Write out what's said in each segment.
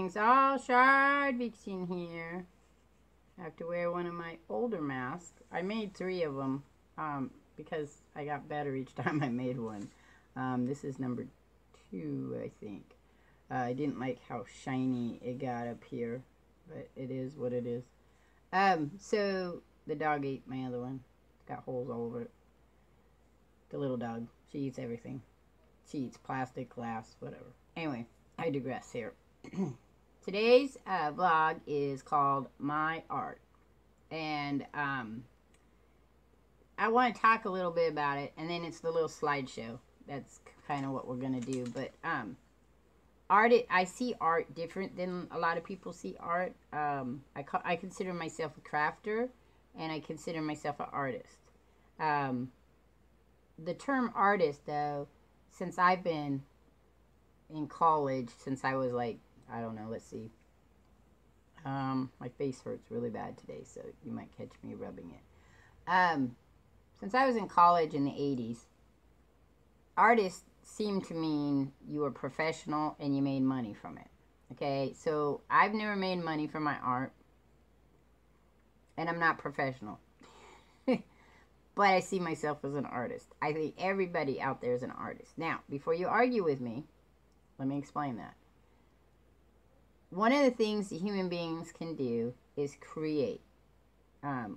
Greetings, all. Shardvixen here. I have to wear one of my older masks. I made 3 of them because I got better each time I made one. This is number 2, I think. I didn't like how shiny it got up here, but it is what it is. So the dog ate my other one. It's got holes all over it. The little dog. She eats everything. She eats plastic, glass, whatever. Anyway, I digress here. Today's vlog is called My Art. And I want to talk a little bit about it. And then it's the little slideshow. That's kind of what we're going to do. But I see art different than a lot of people see art. I consider myself a crafter. And I consider myself an artist. The term artist, though, since I've been in college, since I was like, I don't know, let's see. My face hurts really bad today, so you might catch me rubbing it. Since I was in college in the 80s, artist seemed to mean you were professional and you made money from it. Okay, so I've never made money from my art, and I'm not professional. But I see myself as an artist. I think everybody out there is an artist. Now, before you argue with me, let me explain that. One of the things that human beings can do is create.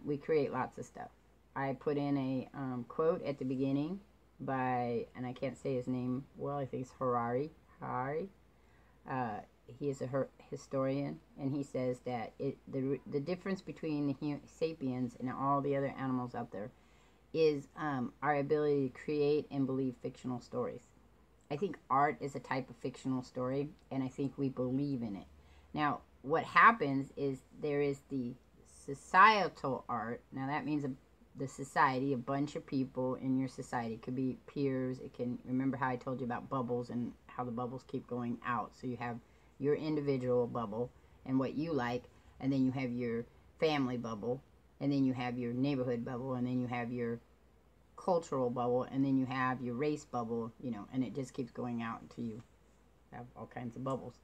We create lots of stuff. I put in a quote at the beginning by, and I can't say his name well, I think it's Harari. He is a historian, and he says that the difference between the sapiens and all the other animals out there is our ability to create and believe fictional stories. I think art is a type of fictional story, and I think we believe in it. Now, what happens is there is the societal art. Now, that means the society, a bunch of people in your society. It could be peers. It can, remember how I told you about bubbles and how the bubbles keep going out. So you have your individual bubble and what you like, and then you have your family bubble, and then you have your neighborhood bubble, and then you have your cultural bubble, and then you have your race bubble, you know, and it just keeps going out until you have all kinds of bubbles.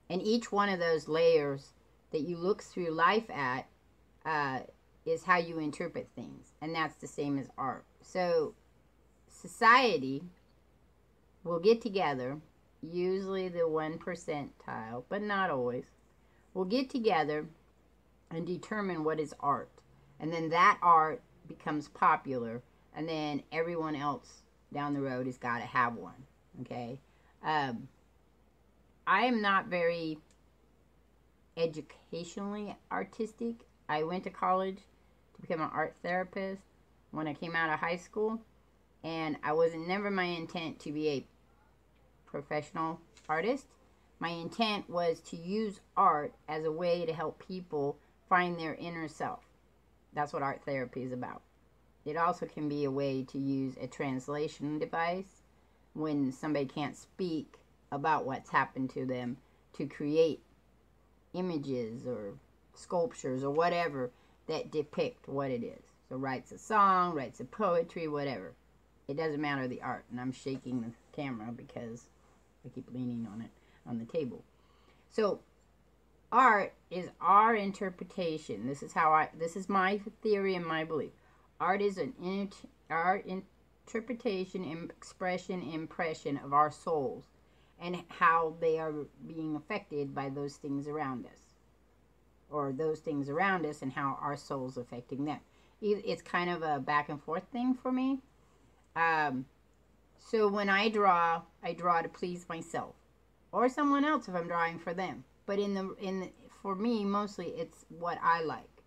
And each one of those layers that you look through life at is how you interpret things, and that's the same as art. So society will get together, usually the 1 percentile, but not always, will get together and determine what is art, and then that art becomes popular, and then everyone else down the road has got to have one. Okay, I am not very educationally artistic. I went to college to become an art therapist when I came out of high school, and I wasn't never my intent to be a professional artist. My intent was to use art as a way to help people find their inner self. That's what art therapy is about. It also can be a way to use a translation device when somebody can't speak about what's happened to them, to create images or sculptures or whatever that depict what it is. So writes a song, writes a poetry, whatever. It doesn't matter the art. And I'm shaking the camera because I keep leaning on it on the table. So art is our interpretation. This is my theory and my belief. Art is our interpretation, expression, impression of our souls and how they are being affected by those things around us, or those things around us and how our soul's affecting them. It's kind of a back and forth thing for me. So when I draw to please myself or someone else if I'm drawing for them. But for me, mostly it's what I like.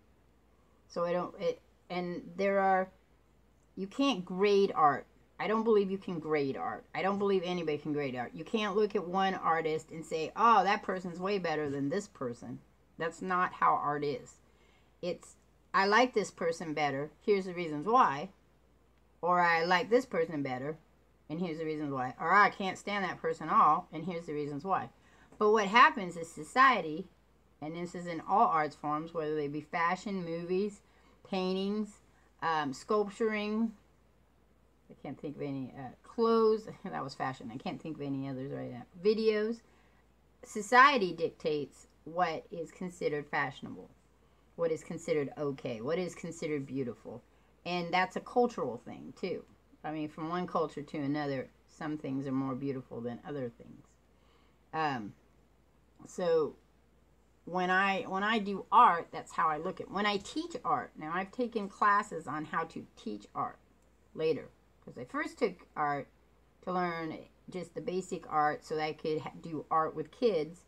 So you can't grade art. I don't believe you can grade art. I don't believe anybody can grade art. You can't look at one artist and say, oh, that person's way better than this person. That's not how art is. It's, I like this person better. Here's the reasons why. Or I like this person better. And here's the reasons why. Or I can't stand that person at all. And here's the reasons why. But what happens is society, and this is in all arts forms, whether they be fashion, movies, paintings, sculpturing, I can't think of any, clothes, that was fashion, I can't think of any others right now, videos, society dictates what is considered fashionable, what is considered okay, what is considered beautiful. And that's a cultural thing too. I mean, from one culture to another, some things are more beautiful than other things. Um, so when I do art, that's how I look at it. When I teach art, now I've taken classes on how to teach art later, because I first took art to learn just the basic art so that I could do art with kids,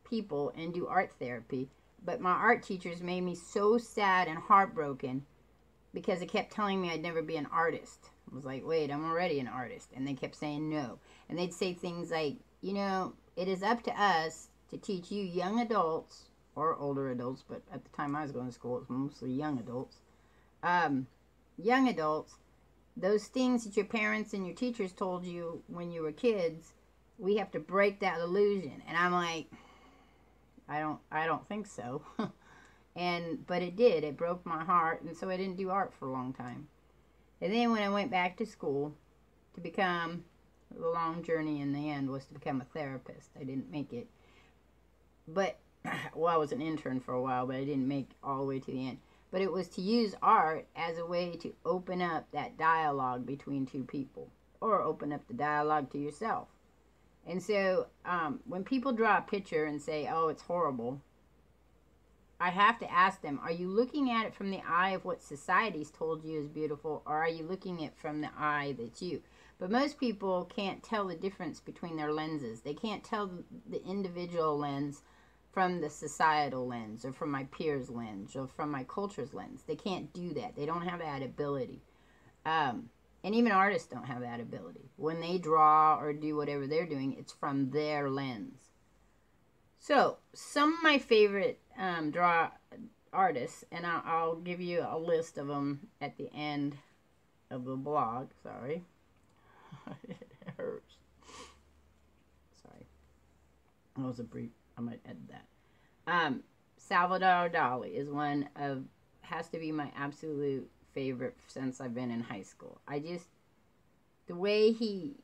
people, and do art therapy. But my art teachers made me so sad and heartbroken because they kept telling me I'd never be an artist. I was like, wait, I'm already an artist. And they kept saying no. And they'd say things like, you know, it is up to us to teach you young adults, or older adults, but at the time I was going to school, it was mostly young adults. Young adults, those things that your parents and your teachers told you when you were kids, we have to break that illusion. And I'm like, I don't think so. But it did. It broke my heart, and so I didn't do art for a long time. And then when I went back to school to become, the long journey in the end was to become a therapist. I didn't make it. But, well, I was an intern for a while, but I didn't make all the way to the end. But it was to use art as a way to open up that dialogue between two people, or open up the dialogue to yourself. And so when people draw a picture and say, oh, it's horrible, I have to ask them, are you looking at it from the eye of what society's told you is beautiful, or are you looking at it from the eye that's you? But most people can't tell the difference between their lenses. They can't tell the individual lens from the societal lens, or from my peers' lens, or from my culture's lens. They can't do that. They don't have that ability. And even artists don't have that ability. When they draw or do whatever they're doing, it's from their lens. So, some of my favorite draw artists, and I'll give you a list of them at the end of the blog. Sorry. It hurts. Sorry. That was a brief. I might edit that. Salvador Dali is one of, has to be my absolute favorite since I've been in high school. The way he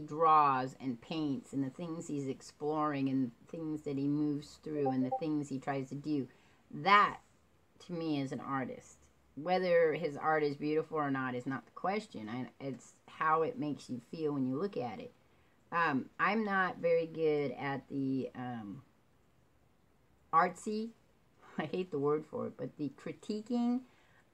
draws and paints, and the things he's exploring, and things that he moves through, and the things he tries to do, that to me is an artist. Whether his art is beautiful or not is not the question. It's how it makes you feel when you look at it. I'm not very good at the artsy, I hate the word for it, but the critiquing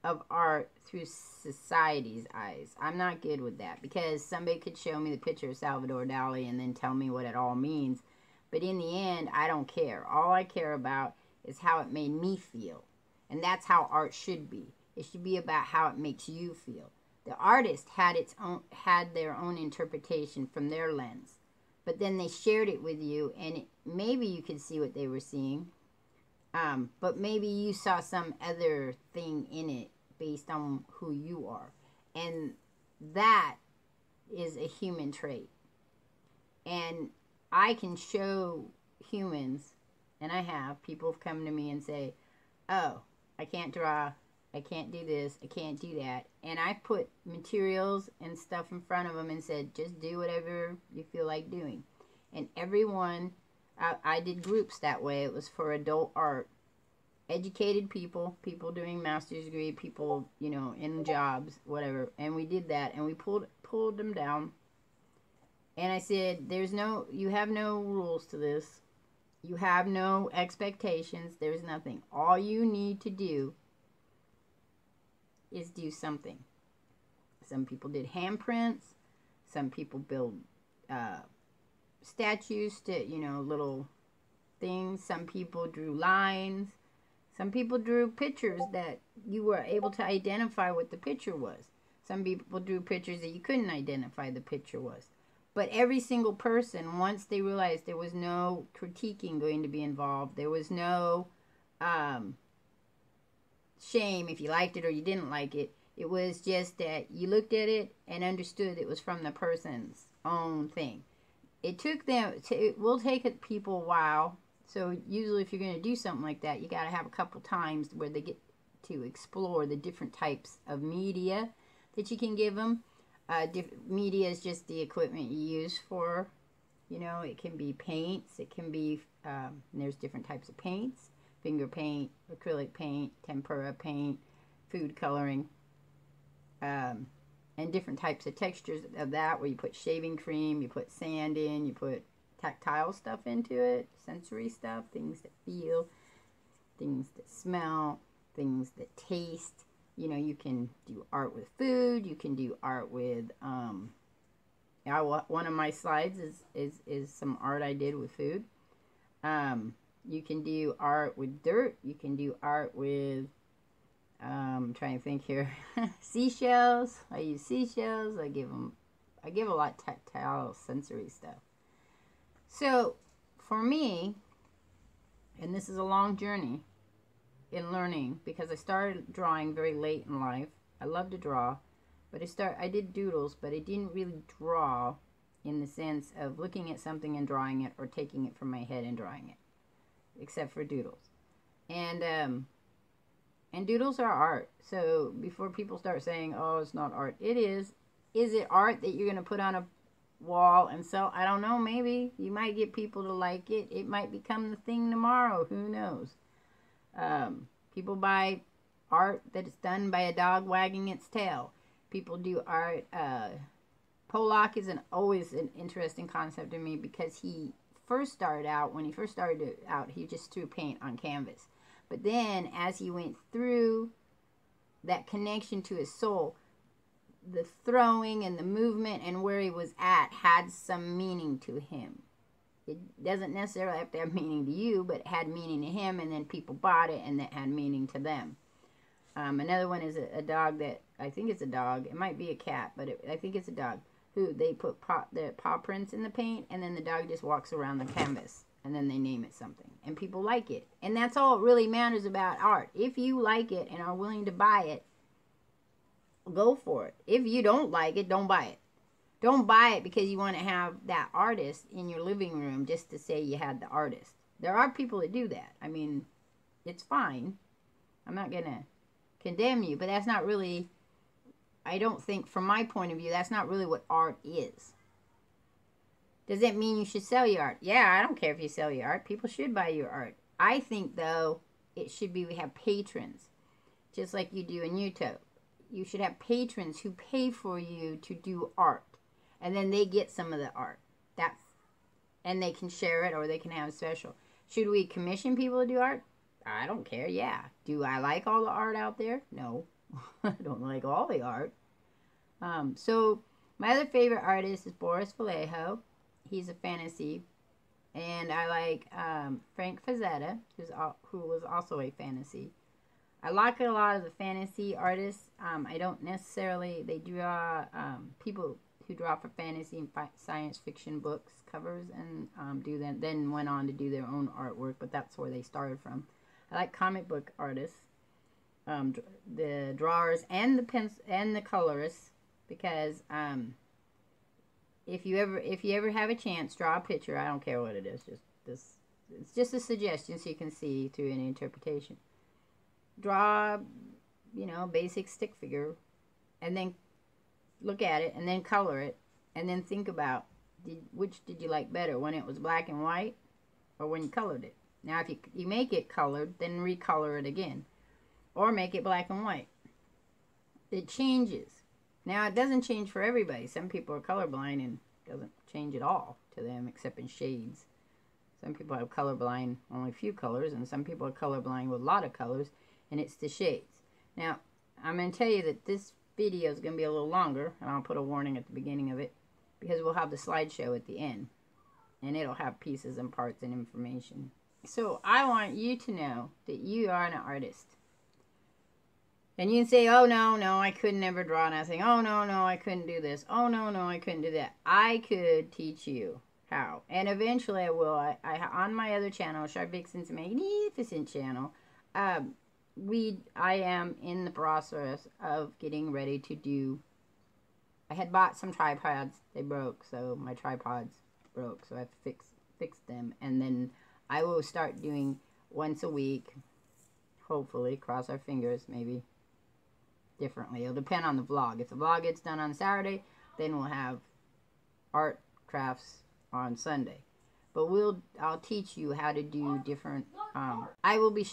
of art through society's eyes. I'm not good with that, because somebody could show me the picture of Salvador Dali and then tell me what it all means. But in the end, I don't care. All I care about is how it made me feel. And that's how art should be. It should be about how it makes you feel. The artist had their own interpretation from their lens. But then they shared it with you, and maybe you could see what they were seeing. But maybe you saw some other thing in it based on who you are. And that is a human trait. And I can show humans, and I have, people have come to me and say, oh, I can't draw, I can't do this, I can't do that. And I put materials and stuff in front of them and said, just do whatever you feel like doing. And everyone, I did groups that way. It was for adult art. Educated people, people doing master's degree, people, you know, in jobs, whatever. And we did that, and we pulled them down. And I said, you have no rules to this. You have no expectations. There's nothing. All you need to do is do something. Some people did handprints. Some people build statues to, you know, little things. Some people drew lines. Some people drew pictures that you were able to identify what the picture was. Some people drew pictures that you couldn't identify the picture was. But every single person, once they realized there was no critiquing going to be involved, there was no shame if you liked it or you didn't like it. It was just that you looked at it and understood it was from the person's own thing. It will take people a while. So usually if you're going to do something like that, you got to have a couple times where they get to explore the different types of media that you can give them. Media is just the equipment you use for You know, it can be paints. It can be, there's different types of paints. Finger paint, acrylic paint, tempera paint, food coloring. And different types of textures of that, where you put shaving cream, you put sand in, you put tactile stuff into it, sensory stuff, things that feel, things that smell, things that taste. You know, you can do art with food. You can do art with, one of my slides is some art I did with food. You can do art with dirt. You can do art with, I'm trying to think here, seashells. I use seashells. I give a lot of tactile, sensory stuff. So, for me, and this is a long journey in learning, because I started drawing very late in life. I love to draw, but I did doodles, but I didn't really draw in the sense of looking at something and drawing it, or taking it from my head and drawing it, except for doodles. And doodles are art. So before people start saying, oh, it's not art, it is. Is it art that you're going to put on a wall and sell? I don't know, maybe. You might get people to like it. It might become the thing tomorrow. Who knows? People buy art that is done by a dog wagging its tail. People do art. Pollock is always an interesting concept to me, because he first started out, he just threw paint on canvas. But then, as he went through that connection to his soul, the throwing and the movement and where he was at had some meaning to him. It doesn't necessarily have to have meaning to you, but it had meaning to him, and then people bought it, and that had meaning to them. Another one is a dog that, I think it's a dog. It might be a cat, but I think it's a dog, who they put the paw prints in the paint, and then the dog just walks around the canvas. And then they name it something. And people like it. And that's all it really matters about art. If you like it and are willing to buy it, go for it. If you don't like it, don't buy it. Don't buy it because you want to have that artist in your living room just to say you had the artist. There are people that do that. I mean, it's fine. I'm not going to condemn you. But that's not really, I don't think, from my point of view, that's not really what art is. Does that mean you should sell your art? Yeah, I don't care if you sell your art. People should buy your art. I think, though, it should be we have patrons, just like you do in YouTube. You should have patrons who pay for you to do art, and then they get some of the art. And they can share it, or they can have a special. Should we commission people to do art? I don't care, yeah. Do I like all the art out there? No. I don't like all the art. So, my other favorite artist is Boris Vallejo. He's a fantasy, and I like Frank Frazetta, who was also a fantasy. I like a lot of the fantasy artists. I don't necessarily, they draw, people who draw for fantasy and science fiction books, covers, and then went on to do their own artwork, but that's where they started from. I like comic book artists, the drawers, and the colorists, because if you ever have a chance, draw a picture. I don't care what it is. It's just a suggestion so you can see through any interpretation. Draw, basic stick figure, and then look at it, and then color it, and then think about which did you like better, when it was black and white, or when you colored it. Now, if you make it colored, then recolor it again, or make it black and white. It changes. Now, it doesn't change for everybody. Some people are colorblind and it doesn't change at all to them except in shades. Some people have colorblind only a few colors, and some people are colorblind with a lot of colors, and it's the shades. Now, I'm going to tell you that this video is going to be a little longer, and I'll put a warning at the beginning of it, because we'll have the slideshow at the end, and it'll have pieces and parts and information. So, I want you to know that you are an artist. And you can say, oh, no, I couldn't never draw nothing. Oh, no, I couldn't do this. Oh, no, I couldn't do that. I could teach you how. And eventually I will. I on my other channel, Shardvixen's Magnificent channel, I am in the process of getting ready to do, I had bought some tripods. They broke, so my tripods broke. So I have to fix them. And then I will start doing once a week, hopefully, cross our fingers, maybe differently. It'll depend on the vlog. If the vlog gets done on Saturday, then we'll have art, crafts, on Sunday. But I'll teach you how to do different. I will be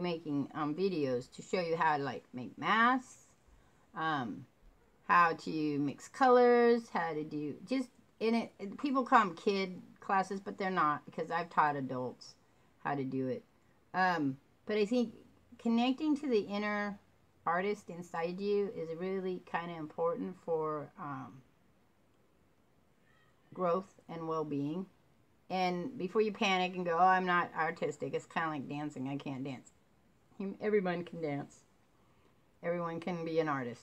making videos to show you how to like make masks, how to mix colors, how to do just in it. People call them kid classes, but they're not, because I've taught adults how to do it. But I think connecting to the inner artist inside you is really kind of important for growth and well-being. And before you panic and go, oh, I'm not artistic, it's kind of like dancing. I can't dance. Everyone can dance. Everyone can be an artist.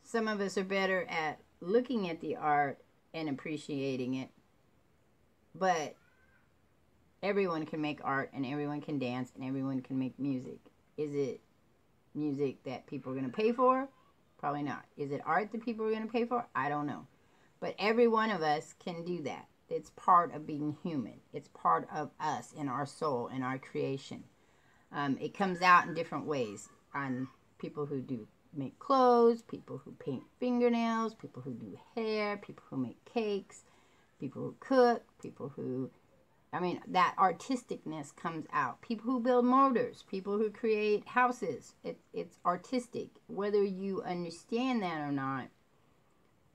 Some of us are better at looking at the art and appreciating it. But everyone can make art, and everyone can dance, and everyone can make music. Is it music that people are going to pay for? Probably not. Is it art that people are going to pay for? I don't know. But every one of us can do that. It's part of being human. It's part of us in our soul, in our creation. It comes out in different ways on people who do make clothes, people who paint fingernails, people who do hair, people who make cakes, people who cook, people who, that artisticness comes out. People who build motors, people who create houses. It's artistic. Whether you understand that or not,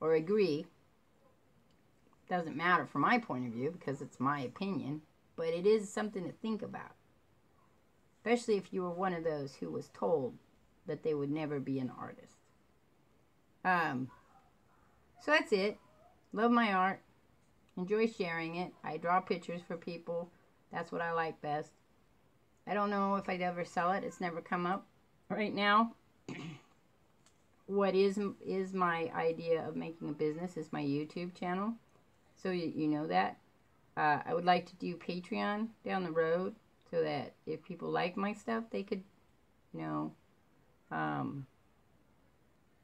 or agree, doesn't matter from my point of view, because it's my opinion, but it is something to think about. Especially if you were one of those who was told that they would never be an artist. So that's it. Love my art. Enjoy sharing it. I draw pictures for people. That's what I like best. I don't know if I'd ever sell it. It's never come up. Right now, what is my idea of making a business is my YouTube channel. So you know that. I would like to do Patreon down the road, so that if people like my stuff, they could,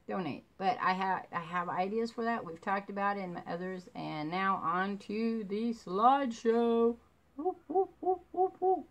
donate. But I have ideas for that. We've talked about it and others. And now on to the slideshow. Whoop, whoop, whoop, whoop, whoop.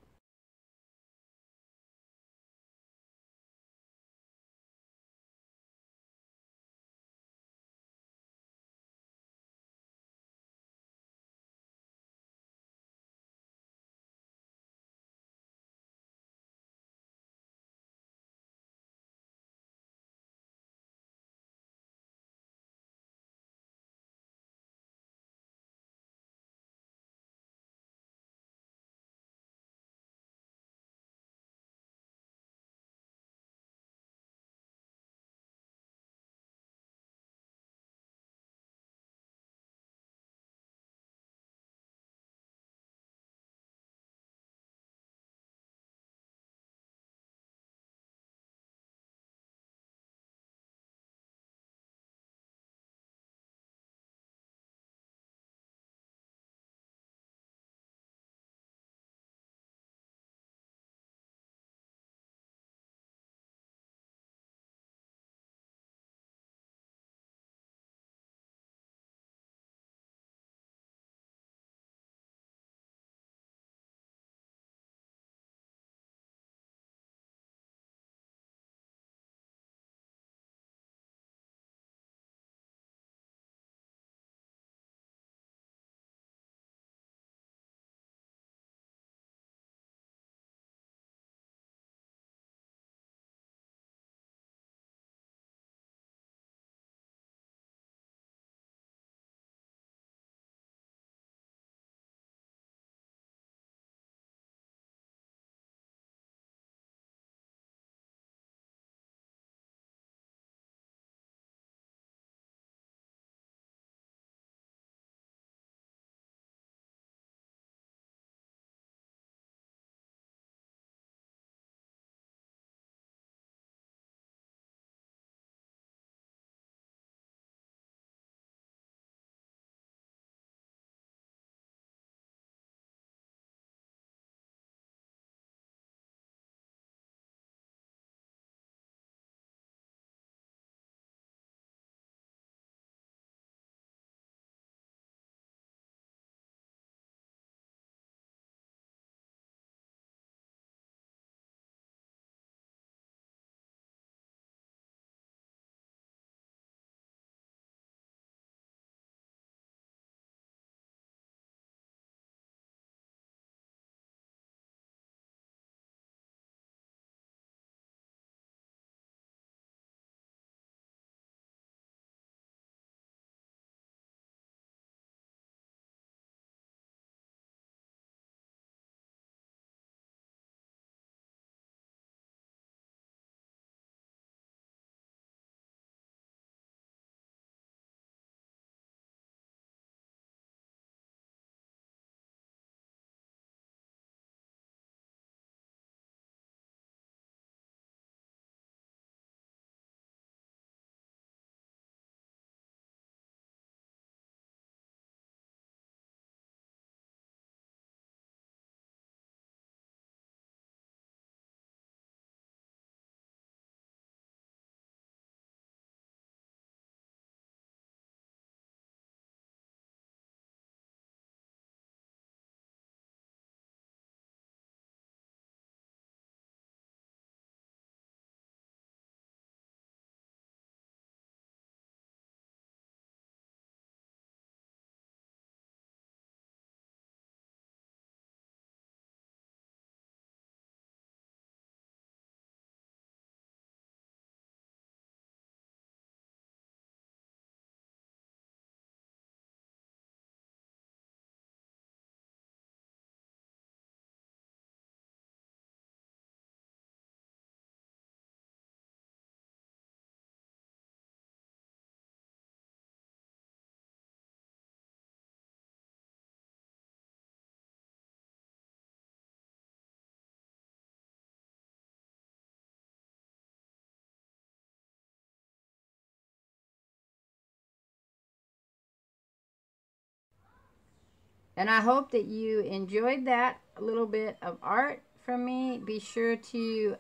And I hope that you enjoyed that little bit of art from me. Be sure to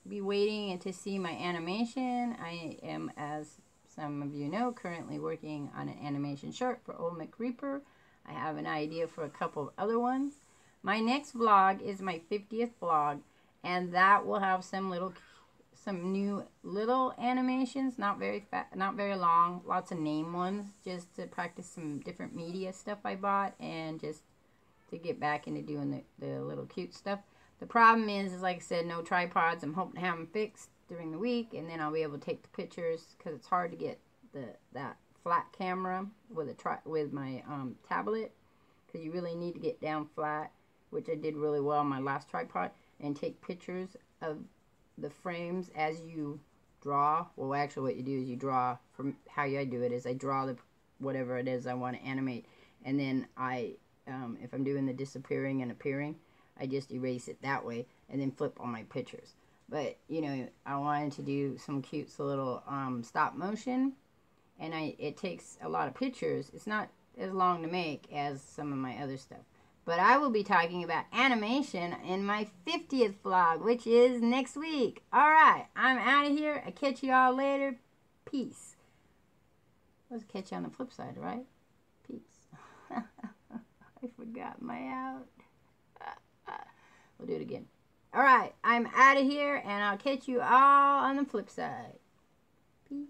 be waiting and to see my animation. I am, as some of you know, currently working on an animation short for Old McReaper. I have an idea for a couple of other ones. My next vlog is my 50th vlog, and that will have some new little animations, not very not very long, lots of name ones, just to practice some different media stuff I bought, and just to get back into doing the little cute stuff. The problem is like I said, no tripods. I'm hoping to have them fixed during the week, and then I'll be able to take the pictures, because it's hard to get that flat camera with my tablet, because you really need to get down flat, which I did really well on my last tripod, and take pictures of the frames as you draw. Well, actually what you do is you draw. From how I do it is I draw whatever it is I want to animate, and then if I'm doing the disappearing and appearing, I just erase it that way and then flip all my pictures. But you know, I wanted to do some cute little stop motion, and it takes a lot of pictures. It's not as long to make as some of my other stuff. But I will be talking about animation in my 50th vlog, which is next week. Alright, I'm out of here. I'll catch you all later. Peace. Let's catch you on the flip side, right? Peace. I forgot my out. We'll do it again. Alright, I'm out of here, and I'll catch you all on the flip side. Peace.